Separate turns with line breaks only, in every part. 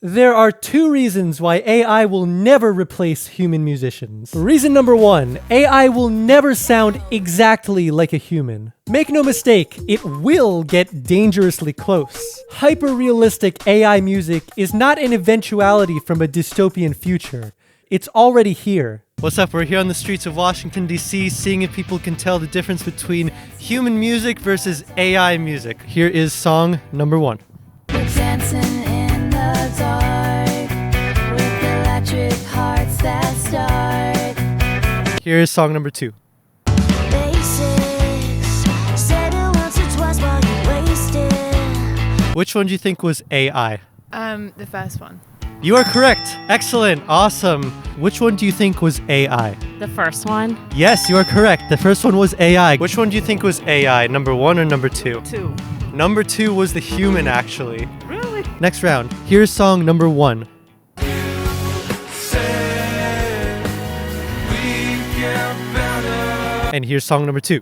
There are two reasons why AI will never replace human musicians. Reason number one, AI will never sound exactly like a human. Make no mistake, it will get dangerously close. Hyper-realistic AI music is not an eventuality from a dystopian future. It's already here. What's up? We're here on the streets of Washington, D.C., seeing if people can tell the difference between human music versus AI music. Here is song number one.
We're dancing in the dark with electric hearts that start.
Here is song number two.
Basics, said it once or twice while you wasted.
Which one do you think was AI?
The first one.
You are correct. Excellent. Awesome. Which one do you think was AI?
The first one?
Yes, you are correct. The first one was AI. Which one do you think was AI? Number one or number two?
Two.
Number two was the human, actually.
Really?
Next round. Here's song number one. And here's song number two.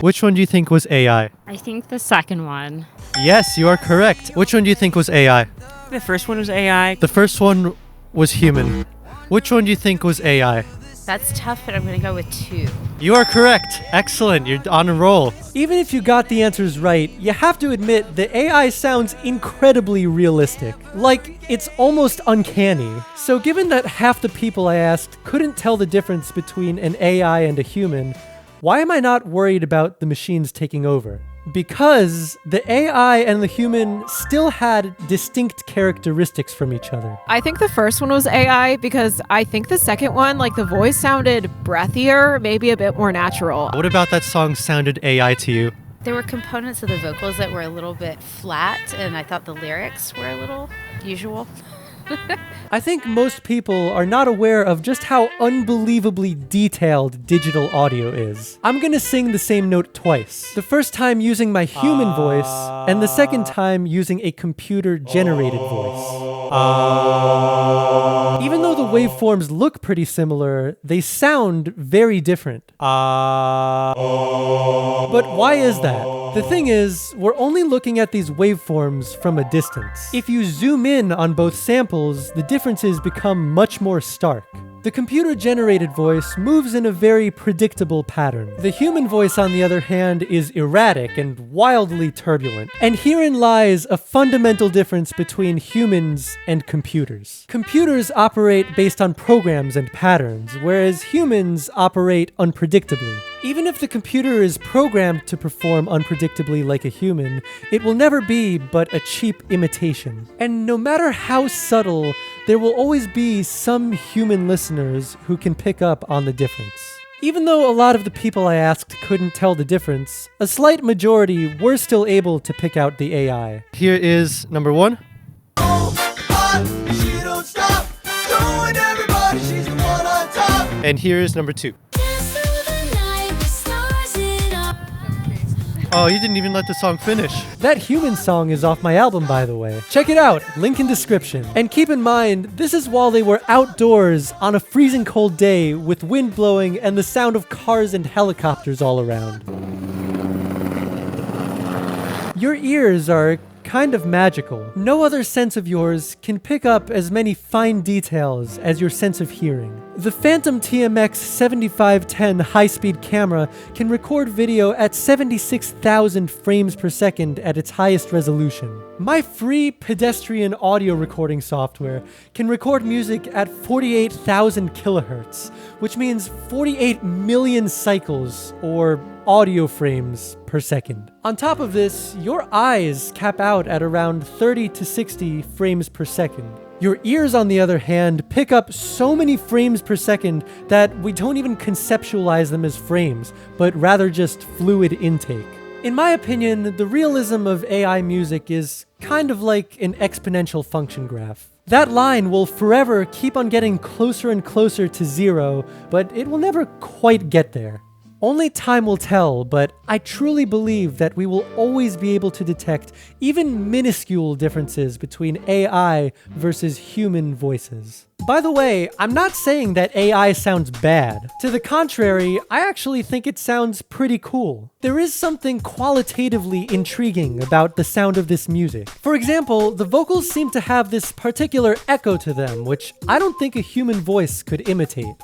Which one do you think was AI?
I think the second one.
Yes, you are correct. Which one do you think was AI?
The first one was AI.
The first one was human. Which one do you think was AI?
That's tough, but I'm going to go with two.
You are correct. Excellent. You're on a roll. Even if you got the answers right, you have to admit the AI sounds incredibly realistic. Like, it's almost uncanny. So given that half the people I asked couldn't tell the difference between an AI and a human, why am I not worried about the machines taking over? Because the AI and the human still had distinct characteristics from each other.
I think the first one was AI because I think the second one, like the voice sounded breathier, maybe a bit more natural.
What about that song sounded AI to you?
There were components of the vocals that were a little bit flat, and I thought the lyrics were a little usual.
I think most people are not aware of just how unbelievably detailed digital audio is. I'm gonna sing the same note twice. The first time using my human voice, and the second time using a computer-generated voice. Even though the waveforms look pretty similar, they sound very different. But why is that? The thing is, we're only looking at these waveforms from a distance. If you zoom in on both samples, the differences become much more stark. The computer-generated voice moves in a very predictable pattern. The human voice, on the other hand, is erratic and wildly turbulent. And herein lies a fundamental difference between humans and computers. Computers operate based on programs and patterns, whereas humans operate unpredictably. Even if the computer is programmed to perform unpredictably like a human, it will never be but a cheap imitation. And no matter how subtle, there will always be some human listeners who can pick up on the difference. Even though a lot of the people I asked couldn't tell the difference, a slight majority were still able to pick out the AI. Here is number one. And here is number two. Oh, you didn't even let the song finish. That human song is off my album, by the way. Check it out, link in description. And keep in mind, this is while they were outdoors on a freezing cold day with wind blowing and the sound of cars and helicopters all around. Your ears are kind of magical. No other sense of yours can pick up as many fine details as your sense of hearing. The Phantom TMX 7510 high-speed camera can record video at 76,000 frames per second at its highest resolution. My free pedestrian audio recording software can record music at 48,000 kilohertz, which means 48 million cycles, or audio frames per second. On top of this, your eyes cap out at around 30 to 60 frames per second. Your ears, on the other hand, pick up so many frames per second that we don't even conceptualize them as frames, but rather just fluid intake. In my opinion, the realism of AI music is kind of like an exponential function graph. That line will forever keep on getting closer and closer to zero, but it will never quite get there. Only time will tell, but I truly believe that we will always be able to detect even minuscule differences between AI versus human voices. By the way, I'm not saying that AI sounds bad. To the contrary, I actually think it sounds pretty cool. There is something qualitatively intriguing about the sound of this music. For example, the vocals seem to have this particular echo to them, which I don't think a human voice could imitate.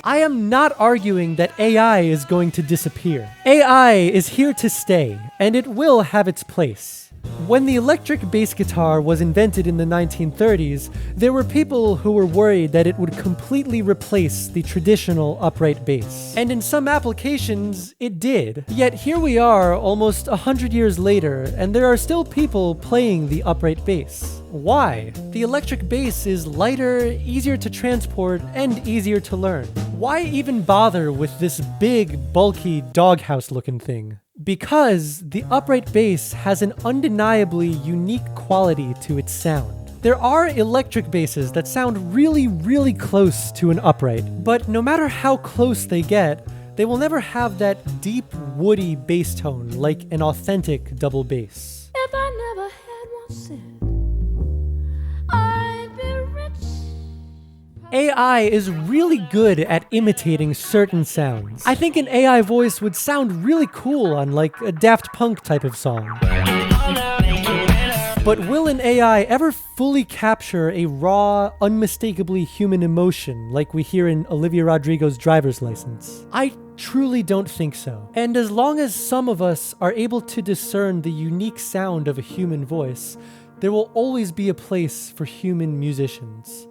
I am not arguing that AI is going to disappear. AI is here to stay, and it will have its place. When the electric bass guitar was invented in the 1930s, there were people who were worried that it would completely replace the traditional upright bass. And in some applications, it did. Yet here we are almost 100 years later, and there are still people playing the upright bass. Why? The electric bass is lighter, easier to transport, and easier to learn. Why even bother with this big, bulky, doghouse-looking thing? Because the upright bass has an undeniably unique quality to its sound. There are electric basses that sound really, really close to an upright, but no matter how close they get, they will never have that deep, woody bass tone like an authentic double bass.
If I never had one cent, I'd be rich.
AI is really good at imitating certain sounds. I think an AI voice would sound really cool on like a Daft Punk type of song. But will an AI ever fully capture a raw, unmistakably human emotion like we hear in Olivia Rodrigo's driver's license? I truly don't think so. And as long as some of us are able to discern the unique sound of a human voice, there will always be a place for human musicians.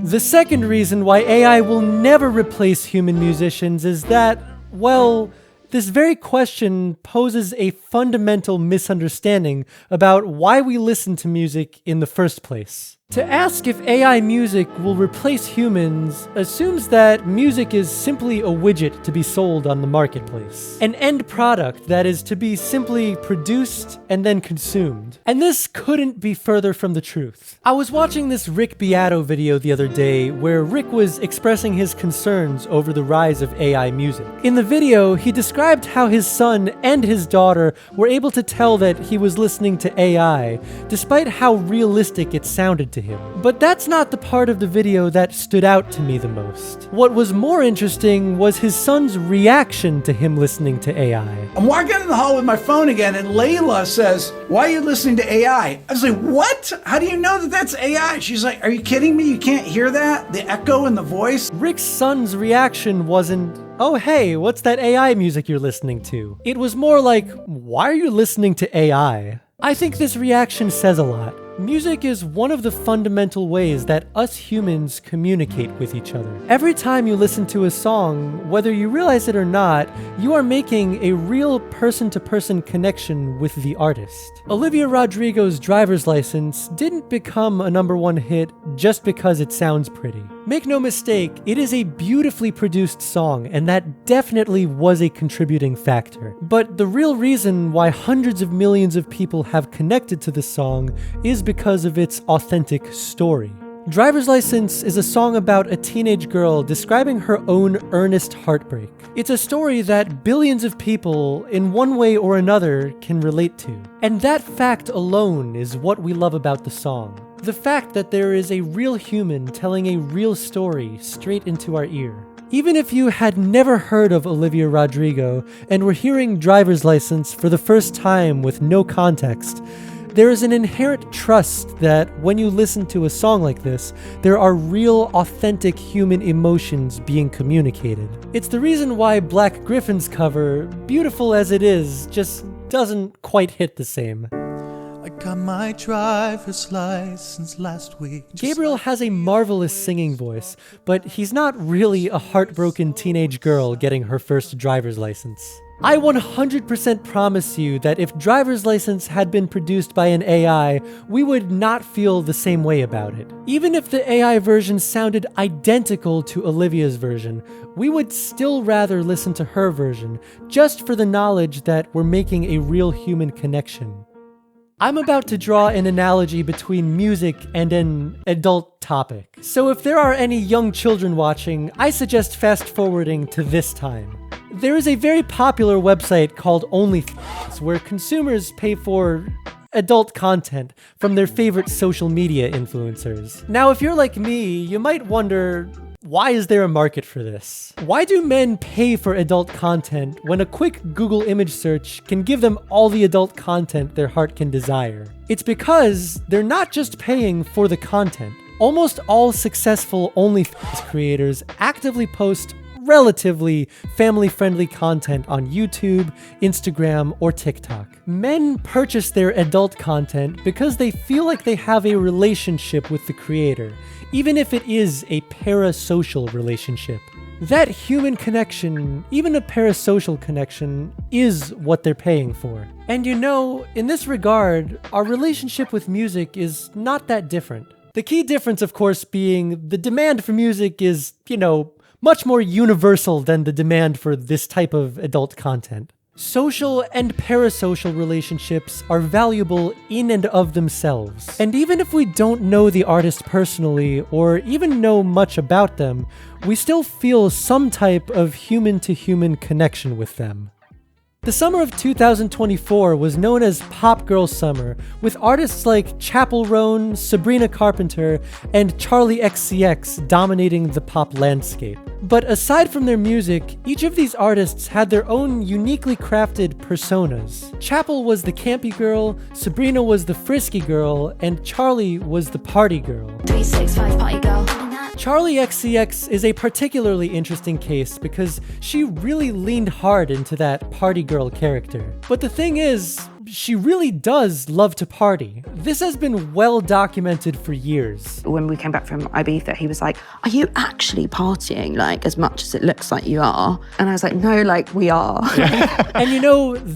The second reason why AI will never replace human musicians is that, well, this very question poses a fundamental misunderstanding about why we listen to music in the first place. To ask if AI music will replace humans assumes that music is simply a widget to be sold on the marketplace. An end product that is to be simply produced and then consumed. And this couldn't be further from the truth. I was watching this Rick Beato video the other day where Rick was expressing his concerns over the rise of AI music. In the video, he described how his son and his daughter were able to tell that he was listening to AI, despite how realistic it sounded to him. But that's not the part of the video that stood out to me the most. What was more interesting was his son's reaction to him listening to AI.
I'm walking in the hall with my phone again, and Layla says, "Why are you listening to AI?" I was like, "What? How do you know that that's AI?" She's like, "Are you kidding me? You can't hear that? The echo in the voice?"
Rick's son's reaction wasn't, "Oh hey, what's that AI music you're listening to?" It was more like, "Why are you listening to AI?" I think this reaction says a lot. Music is one of the fundamental ways that us humans communicate with each other. Every time you listen to a song, whether you realize it or not, you are making a real person-to-person connection with the artist. Olivia Rodrigo's driver's license didn't become a #1 hit just because it sounds pretty. Make no mistake, it is a beautifully produced song, and that definitely was a contributing factor. But the real reason why hundreds of millions of people have connected to the song is because of its authentic story. Driver's License is a song about a teenage girl describing her own earnest heartbreak. It's a story that billions of people, in one way or another, can relate to. And that fact alone is what we love about the song. The fact that there is a real human telling a real story straight into our ear. Even if you had never heard of Olivia Rodrigo and were hearing Driver's License for the first time with no context, there is an inherent trust that when you listen to a song like this, there are real, authentic human emotions being communicated. It's the reason why Black Griffin's cover, beautiful as it is, just doesn't quite hit the same.
I got my driver's license last week.
Gabriel has a marvelous singing voice, but he's not really a heartbroken teenage girl getting her first driver's license. I 100% promise you that if Driver's License had been produced by an AI, we would not feel the same way about it. Even if the AI version sounded identical to Olivia's version, we would still rather listen to her version, just for the knowledge that we're making a real human connection. I'm about to draw an analogy between music and an adult topic. So if there are any young children watching, I suggest fast forwarding to this time. There is a very popular website called OnlyFans where consumers pay for adult content from their favorite social media influencers. Now, if you're like me, you might wonder, why is there a market for this? Why do men pay for adult content when a quick Google image search can give them all the adult content their heart can desire? It's because they're not just paying for the content. Almost all successful OnlyFans creators actively post relatively family-friendly content on YouTube, Instagram, or TikTok. Men purchase their adult content because they feel like they have a relationship with the creator, even if it is a parasocial relationship. That human connection, even a parasocial connection, is what they're paying for. And you know, in this regard, our relationship with music is not that different. The key difference, of course, being the demand for music is, much more universal than the demand for this type of adult content. Social and parasocial relationships are valuable in and of themselves. And even if we don't know the artist personally, or even know much about them, we still feel some type of human-to-human connection with them. The summer of 2024 was known as Pop Girl Summer, with artists like Chapel Roan, Sabrina Carpenter, and Charlie XCX dominating the pop landscape. But aside from their music, each of these artists had their own uniquely crafted personas. Chapel was the campy girl, Sabrina was the frisky girl, and Charlie was the party girl.
365 party girl.
Charlie XCX is a particularly interesting case because she really leaned hard into that party girl character. But the thing is, she really does love to party. This has been well documented for years.
When we came back from Ibiza, he was like, "Are you actually partying like as much as it looks like you are?" And I was like, "No, like we are."
And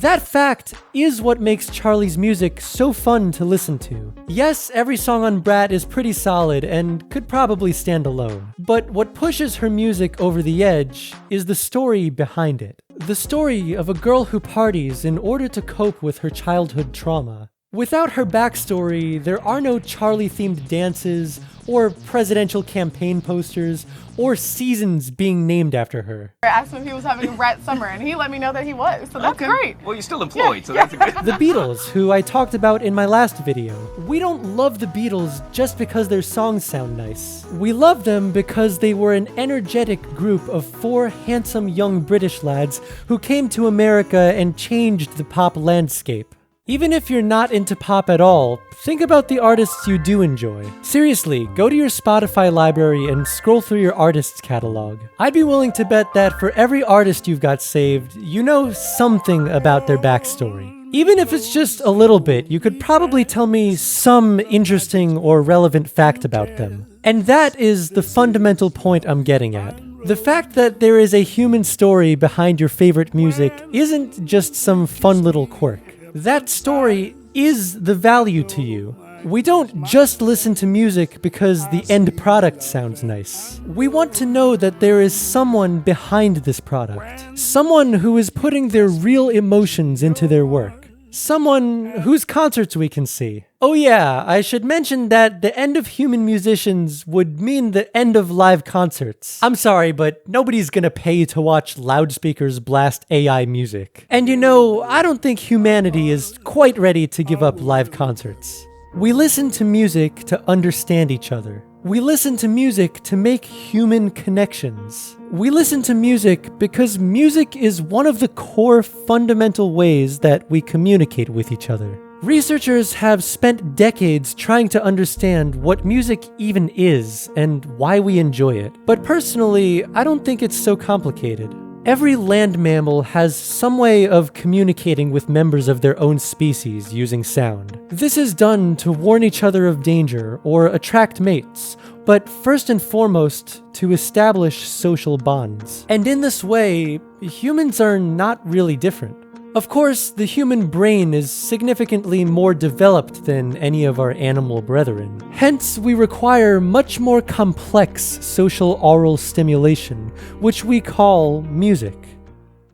that fact is what makes Charlie's music so fun to listen to. Yes, every song on Brat is pretty solid and could probably stand alone. But what pushes her music over the edge is the story behind it. The story of a girl who parties in order to cope with her childhood trauma. Without her backstory, there are no Charlie-themed dances, or presidential campaign posters, or seasons being named after her.
I asked him if he was having a rat summer, and he let me know that he was, so that's great.
Well, you're still employed, so that's a good...
The Beatles, who I talked about in my last video. We don't love the Beatles just because their songs sound nice. We love them because they were an energetic group of 4 handsome young British lads who came to America and changed the pop landscape. Even if you're not into pop at all, think about the artists you do enjoy. Seriously, go to your Spotify library and scroll through your artist's catalog. I'd be willing to bet that for every artist you've got saved, you know something about their backstory. Even if it's just a little bit, you could probably tell me some interesting or relevant fact about them. And that is the fundamental point I'm getting at. The fact that there is a human story behind your favorite music isn't just some fun little quirk. That story is the value to you. We don't just listen to music because the end product sounds nice. We want to know that there is someone behind this product. Someone who is putting their real emotions into their work. Someone whose concerts we can see. Oh yeah, I should mention that the end of human musicians would mean the end of live concerts. I'm sorry, but nobody's gonna pay to watch loudspeakers blast AI music. And I don't think humanity is quite ready to give up live concerts. We listen to music to understand each other. We listen to music to make human connections. We listen to music because music is one of the core fundamental ways that we communicate with each other. Researchers have spent decades trying to understand what music even is and why we enjoy it. But personally, I don't think it's so complicated. Every land mammal has some way of communicating with members of their own species using sound. This is done to warn each other of danger or attract mates, but first and foremost, to establish social bonds. And in this way, humans are not really different. Of course, the human brain is significantly more developed than any of our animal brethren. Hence, we require much more complex social aural stimulation, which we call music.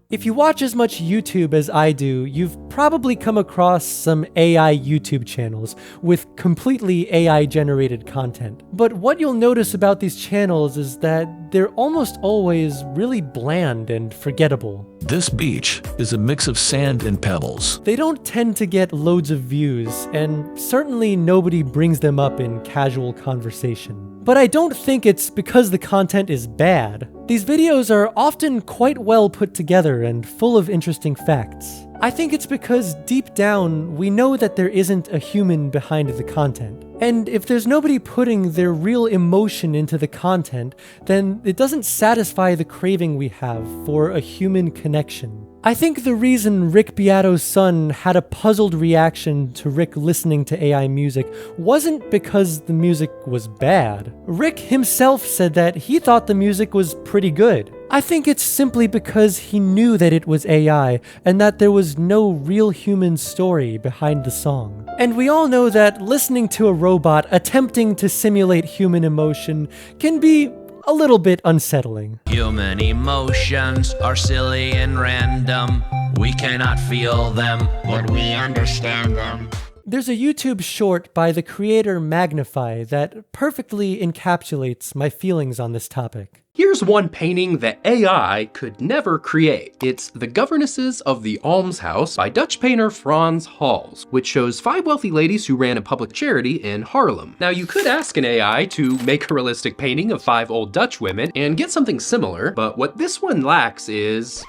If you watch as much YouTube as I do, you've probably come across some AI YouTube channels with completely AI-generated content. But what you'll notice about these channels is that they're almost always really bland and forgettable.
This beach is a mix of sand and pebbles.
They don't tend to get loads of views, and certainly nobody brings them up in casual conversation. But I don't think it's because the content is bad. These videos are often quite well put together and full of interesting facts. I think it's because deep down, we know that there isn't a human behind the content. And if there's nobody putting their real emotion into the content, then it doesn't satisfy the craving we have for a human connection. I think the reason Rick Beato's son had a puzzled reaction to Rick listening to AI music wasn't because the music was bad. Rick himself said that he thought the music was pretty good. I think it's simply because he knew that it was AI and that there was no real human story behind the song. And we all know that listening to a robot attempting to simulate human emotion can be a little bit unsettling.
Human emotions are silly and random. We cannot feel them, but we understand them.
There's a YouTube short by the creator Magnify that perfectly encapsulates my feelings on this topic.
Here's one painting that AI could never create. It's The Governesses of the Almshouse by Dutch painter Frans Hals, which shows 5 wealthy ladies who ran a public charity in Haarlem. Now, you could ask an AI to make a realistic painting of 5 old Dutch women and get something similar, but what this one lacks is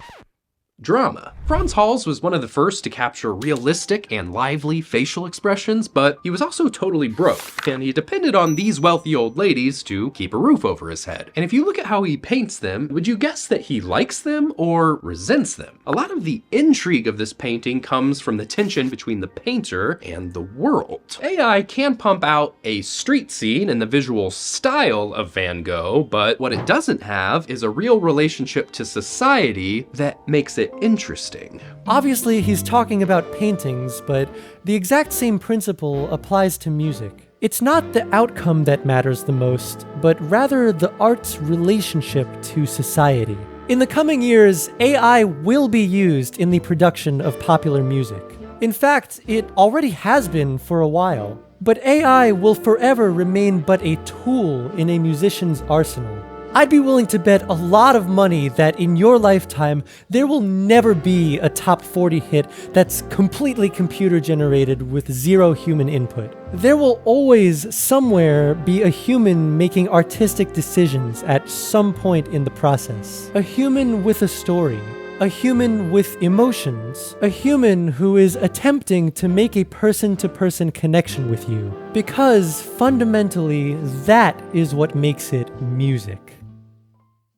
drama. Frans Hals was one of the first to capture realistic and lively facial expressions, but he was also totally broke, and he depended on these wealthy old ladies to keep a roof over his head. And if you look at how he paints them, would you guess that he likes them or resents them? A lot of the intrigue of this painting comes from the tension between the painter and the world. AI can pump out a street scene and the visual style of Van Gogh, but what it doesn't have is a real relationship to society that makes it interesting.
Obviously, he's talking about paintings, but the exact same principle applies to music. It's not the outcome that matters the most, but rather the art's relationship to society. In the coming years, AI will be used in the production of popular music. In fact, it already has been for a while. But AI will forever remain but a tool in a musician's arsenal. I'd be willing to bet a lot of money that in your lifetime, there will never be a top 40 hit that's completely computer generated with zero human input. There will always, somewhere, be a human making artistic decisions at some point in the process. A human with a story. A human with emotions. A human who is attempting to make a person-to-person connection with you. Because, fundamentally, that is what makes it music.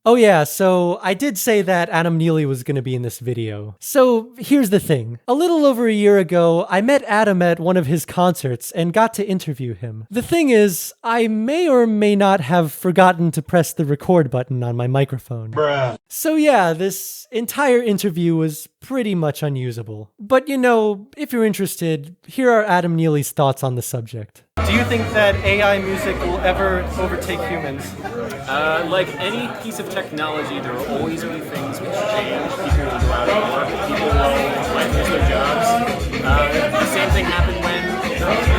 Oh yeah, so I did say that Adam Neely was going to be in this video. So here's the thing. A little over a year ago, I met Adam at one of his concerts and got to interview him. The thing is, I may or may not have forgotten to press the record button on my microphone.
Bruh.
So yeah, this entire interview was pretty much unusable. But you know, if you're interested, here are Adam Neely's thoughts on the subject.
Do you think that AI music will ever overtake humans?
Like any piece of technology, there will always be things which change. People will go out and work. People might lose their jobs. The same thing happened when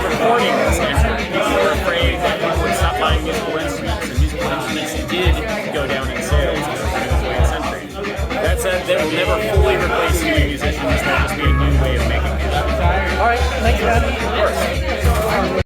recording was entering. People were afraid that people would stop buying musical instruments, and musical instruments did go down in sales in the 20th century. That said, they will never fully replace human musicians. They'll just be a new way of making music.
All right, thank you, Adam. Of course.